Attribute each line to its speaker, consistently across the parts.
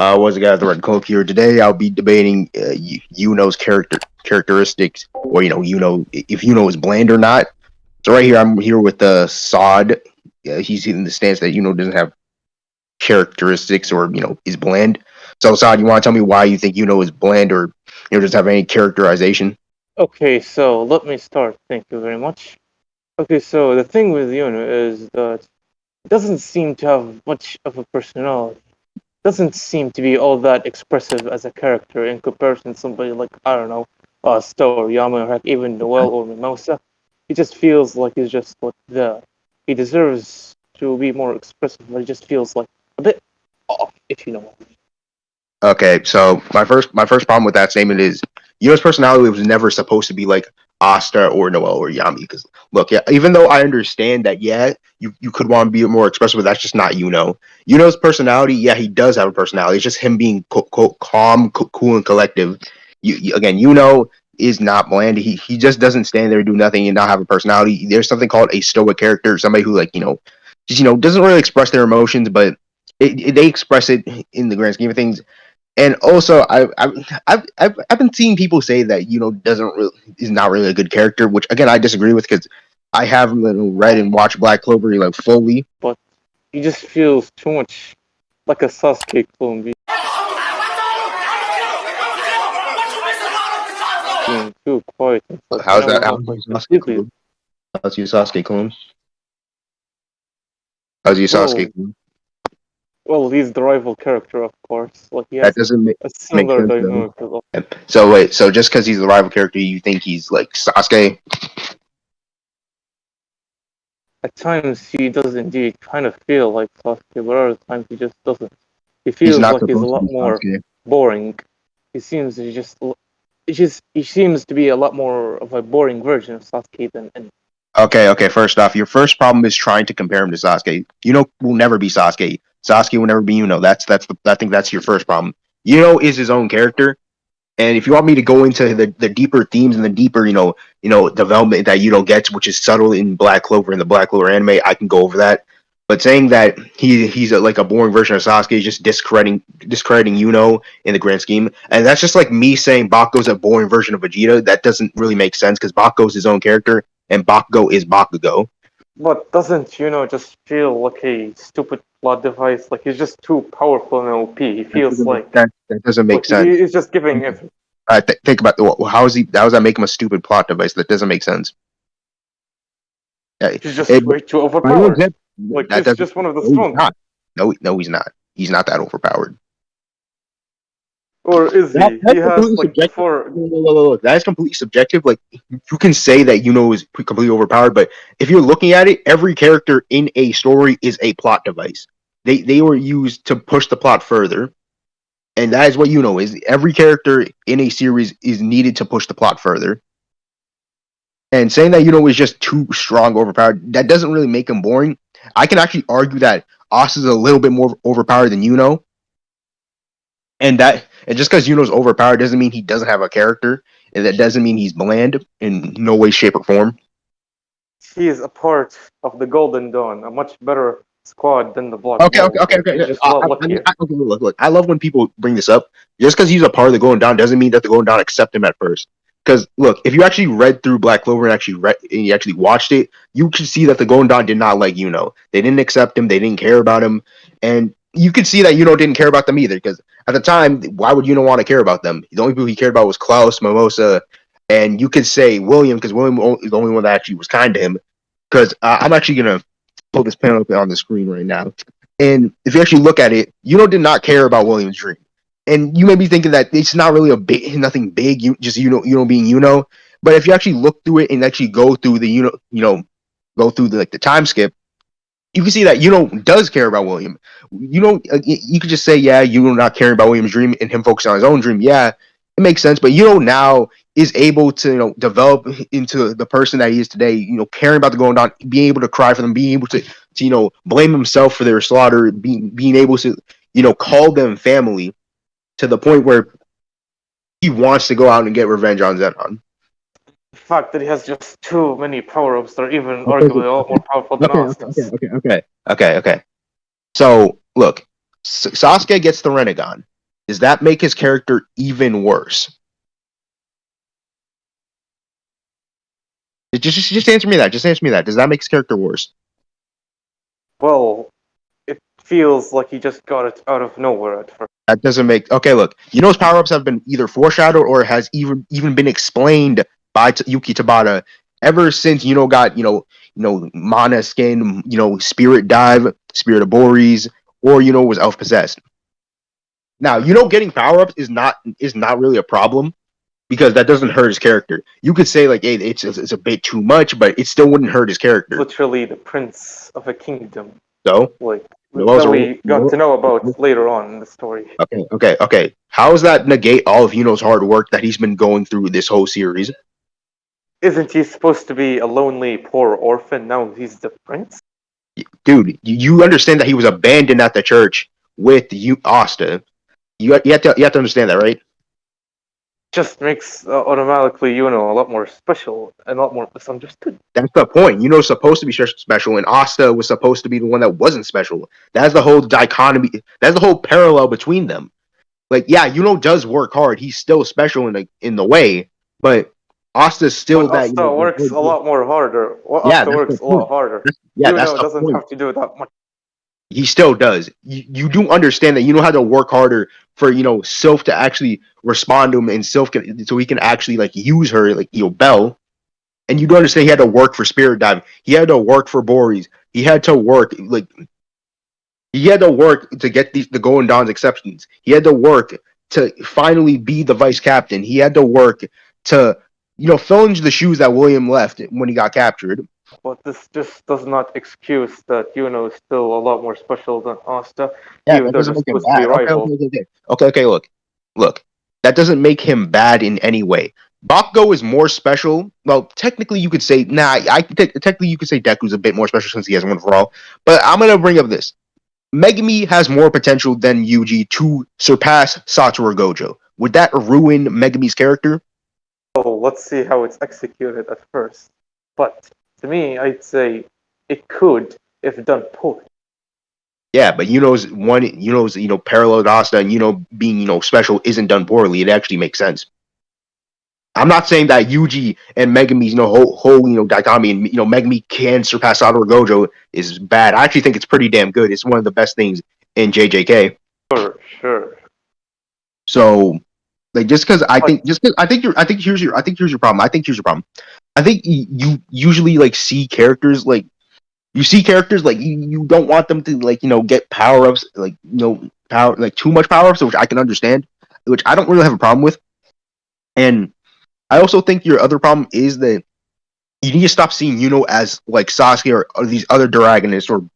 Speaker 1: Was a guy with the red cloak here. Today I'll be debating YuNo's characteristics, or YuNo if YuNo is bland or not. So right here I'm here with Sod. He's in the stance that YuNo doesn't have characteristics or is bland. So Sod, you want to tell me why you think YuNo is bland or doesn't have any characterization?
Speaker 2: Okay, so let me start. Thank you very much. Okay, so the thing with YuNo is that it doesn't seem to have much of a personality. Doesn't seem to be all that expressive as a character in comparison to somebody like, I don't know, Sto or Yama or heck, even Noel or Mimosa. He just feels like he's just like there. He deserves to be more expressive, but he just feels like a bit off, if you know what I mean.
Speaker 1: Okay, so my first problem with that statement is YuNo's personality was never supposed to be like Asta or Noel or Yami. Because look, yeah, even though I understand that, yeah, you could want to be more expressive, but that's just not YuNo. YuNo's personality, yeah, he does have a personality. It's just him being calm, cool, and collective. Again, YuNo is not bland. He just doesn't stand there and do nothing and not have a personality. There's something called a stoic character, somebody who just doesn't really express their emotions, but they express it in the grand scheme of things. And also, I've been seeing people say that is not really a good character, which again I disagree with because I haven't read and watched Black Clover fully.
Speaker 2: But he just feels too much like a Sasuke clone. Being too quiet. Like,
Speaker 1: How's that? How's your Sasuke clone? How's your Sasuke clone?
Speaker 2: Well, he's the rival character, of course. Like he
Speaker 1: That
Speaker 2: has
Speaker 1: doesn't make
Speaker 2: a similar
Speaker 1: sense.
Speaker 2: dynamic.
Speaker 1: So wait, so just because he's the rival character, you think he's like Sasuke?
Speaker 2: At times he does indeed kind of feel like Sasuke, but other times he just doesn't. He feels like he's a lot more boring. He seems to be a lot more of a boring version of Sasuke than any.
Speaker 1: Okay. First off, your first problem is trying to compare him to Sasuke. YuNo will never be Sasuke. Sasuke will never be YuNo. I think that's your first problem. YuNo is his own character, and if you want me to go into the deeper themes and the deeper development that YuNo gets, which is subtle in Black Clover and the Black Clover anime, I can go over that. But saying that he's like a boring version of Sasuke is just discrediting YuNo in the grand scheme, and that's just like me saying Bakugo's a boring version of Vegeta. That doesn't really make sense because Bakugo's his own character, and Bakugo is Bakugo.
Speaker 2: But doesn't YuNo just feel like a stupid plot device? Like he's just too powerful and OP. He feels
Speaker 1: that doesn't make sense.
Speaker 2: He's just giving everything.
Speaker 1: Think about how does that make him a stupid plot device? That doesn't make sense.
Speaker 2: He's just way too overpowered. Like he's just one of the strongest.
Speaker 1: No, he's not. He's not that overpowered.
Speaker 2: Or is he? He has like before.
Speaker 1: Look, that is completely subjective. Like you can say that YuNo is completely overpowered, but if you're looking at it, every character in a story is a plot device. They were used to push the plot further, and that is what YuNo is. Every character in a series is needed to push the plot further. And saying that YuNo is just too strong, overpowered, that doesn't really make him boring. I can actually argue that Asta is a little bit more overpowered than YuNo. And just because YuNo's overpowered doesn't mean he doesn't have a character, and that doesn't mean he's bland in no way, shape, or form.
Speaker 2: He is a part of the Golden Dawn, a much better squad than the Black.
Speaker 1: Okay. Look. I love when people bring this up. Just because he's a part of the Golden Dawn doesn't mean that the Golden Dawn accept him at first. Because look, if you actually read through Black Clover and you actually watched it, you could see that the Golden Dawn did not like YuNo. They didn't accept him. They didn't care about him, and you could see that YuNo didn't care about them either. Because at the time, why would YuNo want to care about them? The only people he cared about was Klaus, Mimosa, and you could say William, because William is the only one that actually was kind to him. Because I'm actually gonna pull this panel up on the screen right now, and if you actually look at it, YuNo did not care about William's dream. And you may be thinking that it's not really nothing big, just YuNo being YuNo. But if you actually look through it and actually go through the go through the time skip, you can see that YuNo does care about William. You could just say, yeah, YuNo not caring about William's dream and him focusing on his own dream. Yeah, it makes sense. But YuNo now is able to develop into the person that he is today. Caring about the Golden Dawn, being able to cry for them, being able to blame himself for their slaughter, being able to call them family. To the point where he wants to go out and get revenge on Zenon.
Speaker 2: The fact that he has just too many power-ups that are even arguably a lot more powerful than us.
Speaker 1: Okay. So, look, Sasuke gets the Rinnegan. does that make his character even worse? Just answer me that. Just answer me that. Does that make his character worse?
Speaker 2: Well, it feels like he just got it out of nowhere at first.
Speaker 1: That doesn't make okay. Look, Yuno's power ups have been either foreshadowed or has even been explained by Yuki Tabata ever since got mana skin, spirit dive, spirit of Boris, or was elf possessed. Now getting power ups is not really a problem because that doesn't hurt his character. You could say like, hey, it's a bit too much, but it still wouldn't hurt his character.
Speaker 2: Literally the prince of a kingdom.
Speaker 1: So
Speaker 2: like that we got to know about later on in the story.
Speaker 1: Okay. How does that negate all of Yuno's hard work that he's been going through this whole series?
Speaker 2: Isn't he supposed to be a lonely, poor orphan? Now he's the prince?
Speaker 1: Dude, you understand that he was abandoned at the church with Asta. You have to understand that, right?
Speaker 2: Just makes automatically Yuno a lot more special and a lot more misunderstood.
Speaker 1: That's the point. Yuno's supposed to be special, and Asta was supposed to be the one that wasn't special. That's the whole dichotomy. That's the whole parallel between them. Like, yeah, Yuno does work hard. He's still special in the way, but Asta's still
Speaker 2: but
Speaker 1: that.
Speaker 2: Asta works a lot more harder. Well,
Speaker 1: yeah,
Speaker 2: Asta works a lot harder.
Speaker 1: That's
Speaker 2: Yuno doesn't have to do that much.
Speaker 1: He still does. You do understand that how to work harder for Sylph to actually respond to him, and Sylph so he can actually like use her like Belle. And you do understand he had to work for Spirit Dive. He had to work for Boris. He had to work to get the Golden Dawn's exceptions. He had to work to finally be the vice captain. He had to work to fill in the shoes that William left when he got captured.
Speaker 2: But this just does not excuse that Yuno is still a lot more special than Asta.
Speaker 1: Yeah,
Speaker 2: even though they're supposed to be rivals.
Speaker 1: Okay. Look, that doesn't make him bad in any way. Bakugo is more special. Well, technically you could say, technically you could say Deku's a bit more special since he has one for all. But I'm gonna bring up this. Megumi has more potential than Yuji to surpass Satoru Gojo. Would that ruin Megumi's character?
Speaker 2: So let's see how it's executed at first. But to me, I'd say it could if done poorly.
Speaker 1: Yeah, but Yuno's parallel to Asta and being special isn't done poorly. It actually makes sense. I'm not saying that Yuji and Megumi's whole dichotomy and Megumi can surpass Satoru Gojo is bad. I actually think it's pretty damn good. It's one of the best things in JJK.
Speaker 2: Sure.
Speaker 1: So, like, here's your problem. I think you usually like see characters like you don't want them to get power ups power like too much power ups, which I can understand, which I don't really have a problem with, and I also think your other problem is that you need to stop seeing Yuno as like Sasuke or these other Dragonists or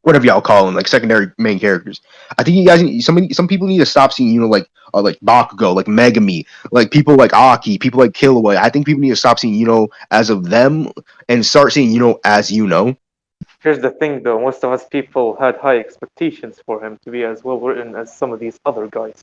Speaker 1: whatever y'all call them, like secondary main characters. I think you guys, some people need to stop seeing like Bakugo, like Megumi, like people like Aki, people like Killua. I think people need to stop seeing as of them and start seeing as Yuno.
Speaker 2: Here's the thing, though. Most of us people had high expectations for him to be as well written as some of these other guys.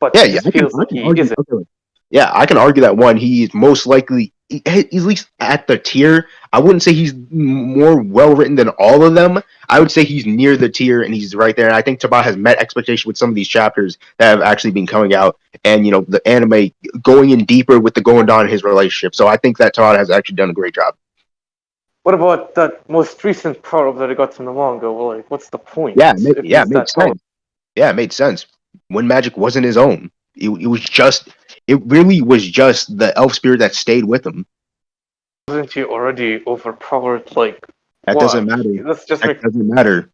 Speaker 2: But it just feels like he isn't.
Speaker 1: Yeah, I can argue that one. He's most likely, he's at least at the tier. I wouldn't say he's more well written than all of them. I would say he's near the tier, and he's right there. And I think Tabata has met expectation with some of these chapters that have actually been coming out, and the anime going in deeper with the Going Down in his relationship. So I think that Tabata has actually done a great job.
Speaker 2: What about that most recent part that I got from the manga? Well, like, what's the point?
Speaker 1: Yeah, it made sense. Yeah, it made sense. When magic wasn't his own, it really was just the elf spirit that stayed with him.
Speaker 2: Wasn't he already overpowered? Like,
Speaker 1: that
Speaker 2: what?
Speaker 1: Doesn't matter.
Speaker 2: That
Speaker 1: doesn't matter.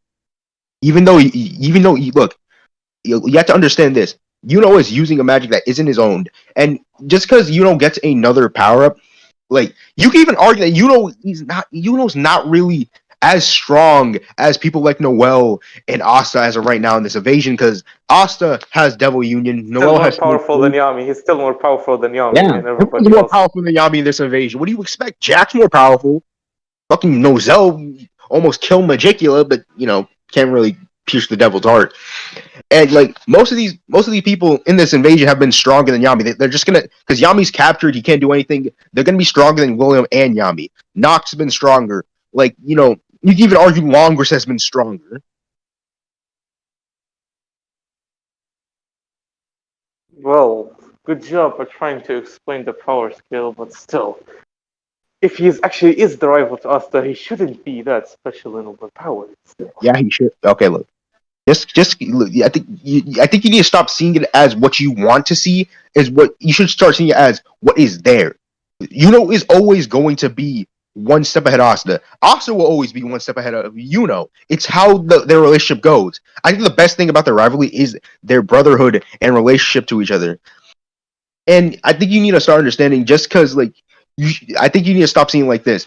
Speaker 1: Even though look, you have to understand this. Yuno is using a magic that isn't his own, and just because Yuno gets another power up, like you can even argue that Yuno's not really as strong as people like Noelle and Asta as of right now in this evasion, because Asta has Devil Union. Noelle has
Speaker 2: powerful than Yami. He's still more powerful than Yami.
Speaker 1: Yeah,
Speaker 2: and everybody
Speaker 1: more
Speaker 2: else.
Speaker 1: powerful than Yami in this invasion. What do you expect? Jack's more powerful. Fucking Noelle almost killed Magicula, but can't really pierce the devil's heart. And like most of these people in this invasion have been stronger than Yami. They're just gonna, because Yami's captured, he can't do anything. They're gonna be stronger than William and Yami. Nox has been stronger. Like you can even argue Longress has been stronger.
Speaker 2: Well, good job for trying to explain the power scale, but still, if he actually is the rival to Asta, he shouldn't be that special and overpowered. Still.
Speaker 1: Yeah, he should. Okay, look. Just look, I think you need to stop seeing it as what you want to see. Is what you should start seeing it as what is there. Yuno is always going to be one step ahead of Asta. Asta will always be one step ahead of Yuno. It's how their relationship goes. I think the best thing about their rivalry is their brotherhood and relationship to each other. And I think you need to start understanding just because, like, I think you need to stop seeing like this.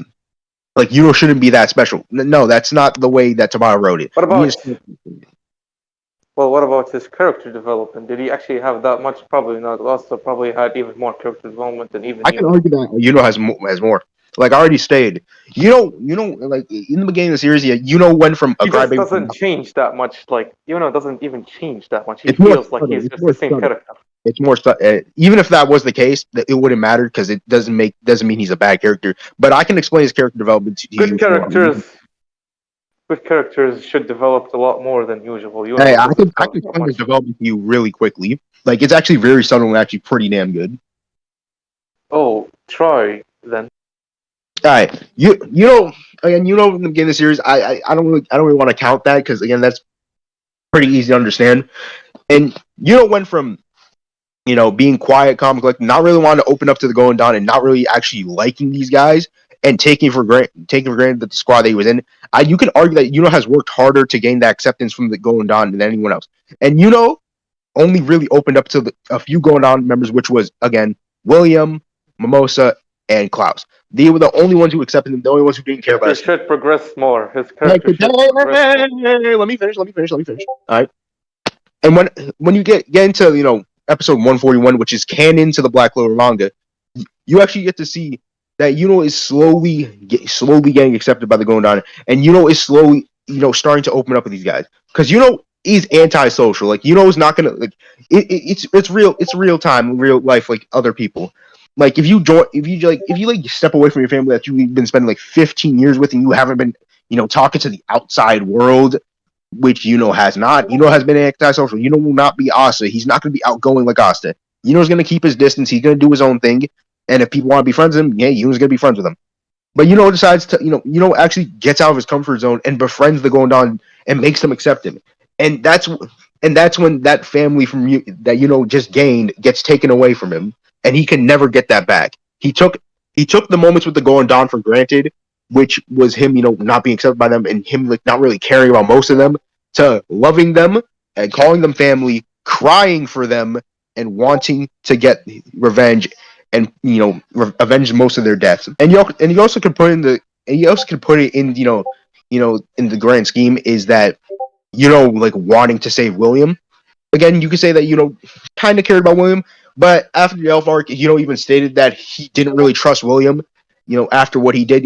Speaker 1: Like, Yuno shouldn't be that special. No, that's not the way that Tabata wrote it.
Speaker 2: What
Speaker 1: You need
Speaker 2: about
Speaker 1: to
Speaker 2: well, what about his character development? Did he actually have that much? Probably not. Asta probably had even more character development than even
Speaker 1: I can
Speaker 2: Yuno.
Speaker 1: argue that Yuno has more. Like I already stated, like in the beginning of the series, yeah, went from a
Speaker 2: He just
Speaker 1: crybaby to
Speaker 2: doesn't
Speaker 1: not.
Speaker 2: change that much. Like Yuno doesn't even change that much. He
Speaker 1: It's more
Speaker 2: feels like
Speaker 1: subtle.
Speaker 2: he's
Speaker 1: It's
Speaker 2: just the
Speaker 1: more
Speaker 2: same
Speaker 1: subtle.
Speaker 2: character.
Speaker 1: It's more subtle. Even if that was the case, it wouldn't matter because it doesn't mean he's a bad character. But I can explain his character development to
Speaker 2: Good
Speaker 1: you for.
Speaker 2: characters, good characters should develop a lot more than usual.
Speaker 1: Hey,
Speaker 2: Yuno doesn't
Speaker 1: I
Speaker 2: have
Speaker 1: can
Speaker 2: that
Speaker 1: explain his
Speaker 2: much.
Speaker 1: development to you really quickly. Like it's actually very subtle and actually pretty damn good.
Speaker 2: Oh, try then.
Speaker 1: All right, again, in the beginning of the series, I don't really want to count that because again, that's pretty easy to understand. And went from being quiet, calm, collected, not really wanting to open up to the going down, and not really actually liking these guys, and taking for granted that the squad that he was in. You can argue that has worked harder to gain that acceptance from the going down than anyone else, and only really opened up to a few going down members, which was again William, Mimosa, and Klaus. They were the only ones who accepted him, the only ones who didn't care about
Speaker 2: He
Speaker 1: us.
Speaker 2: should progress more. His
Speaker 1: Hey,
Speaker 2: character should progress more.
Speaker 1: let me finish. All right. And when you get into episode 141, which is canon to the Black Clover manga, you actually get to see that is slowly getting accepted by the going down, and is slowly starting to open up with these guys because is antisocial. Like is not gonna like it's real time, real life, like other people. Like if you step away from your family that you've been spending like 15 years with, and you haven't been talking to the outside world, which has not. Has been antisocial. Will not be Asta. He's not going to be outgoing like Asta. Is going to keep his distance. He's going to do his own thing. And if people want to be friends with him, yeah, Yuno's going to be friends with him. But decides to actually gets out of his comfort zone and befriends the going down and makes them accept him. And that's when that family from that just gained gets taken away from him, and he can never get that back. He took the moments with the going down for granted, which was him, not being accepted by them and him like not really caring about most of them, to loving them and calling them family, crying for them, and wanting to get revenge and avenge most of their deaths. And you also could put in in the grand scheme is that like wanting to save William. Again, you could say that kind of cared about William, but after the Elf arc, even stated that he didn't really trust William. After what he did,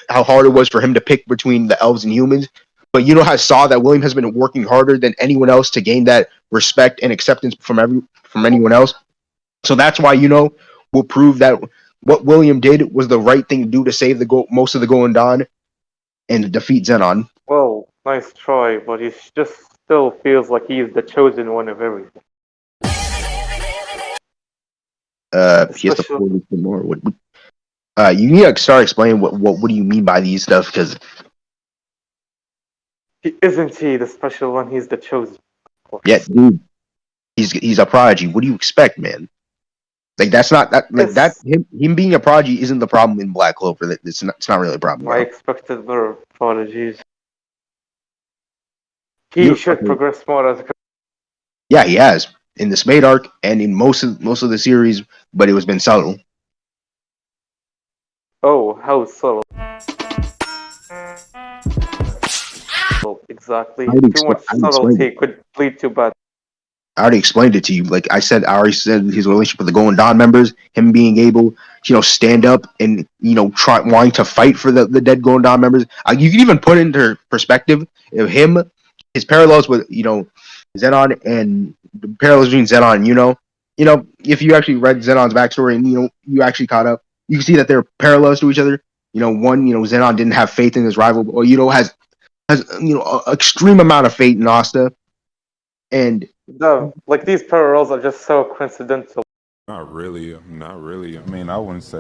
Speaker 1: how hard it was for him to pick between the elves and humans. But has saw that William has been working harder than anyone else to gain that respect and acceptance from anyone else. So that's why will prove that what William did was the right thing to do to save most of the Golden Dawn and defeat Zenon.
Speaker 2: Well, nice try, but he just still feels like he's the chosen one of everything.
Speaker 1: He has to
Speaker 2: Especially,
Speaker 1: pour more. You need to start explaining what do you mean by these stuff because
Speaker 2: isn't he the special one? He's the chosen. Of
Speaker 1: yeah,
Speaker 2: course.
Speaker 1: dude, he's a prodigy. What do you expect, man? Like that's not that like that
Speaker 2: Yes,
Speaker 1: him being a prodigy isn't the problem in Black Clover. It's not really a problem,
Speaker 2: I
Speaker 1: bro.
Speaker 2: expected more prodigies. He should
Speaker 1: Okay.
Speaker 2: progress more as a
Speaker 1: Yeah, he has in the Spade arc and in most of the series, but it was been subtle.
Speaker 2: oh, how subtle. Exactly. Too much
Speaker 1: I already explained it.
Speaker 2: subtlety could lead to bad.
Speaker 1: I already explained it to you. Like I already said his relationship with the Golden Dawn members, him being able to, stand up and, try wanting to fight for the dead Golden Dawn members. You can even put into perspective of him, his parallels with, Zenon and the parallels between Zenon and if you actually read Zenon's backstory and, you actually caught up, you can see that they're parallels to each other. One, Zenon didn't have faith in his rival, or, has, an extreme amount of faith in Asta. And
Speaker 2: Like these parallels are just so coincidental.
Speaker 3: Not really. Not really. I mean, I wouldn't say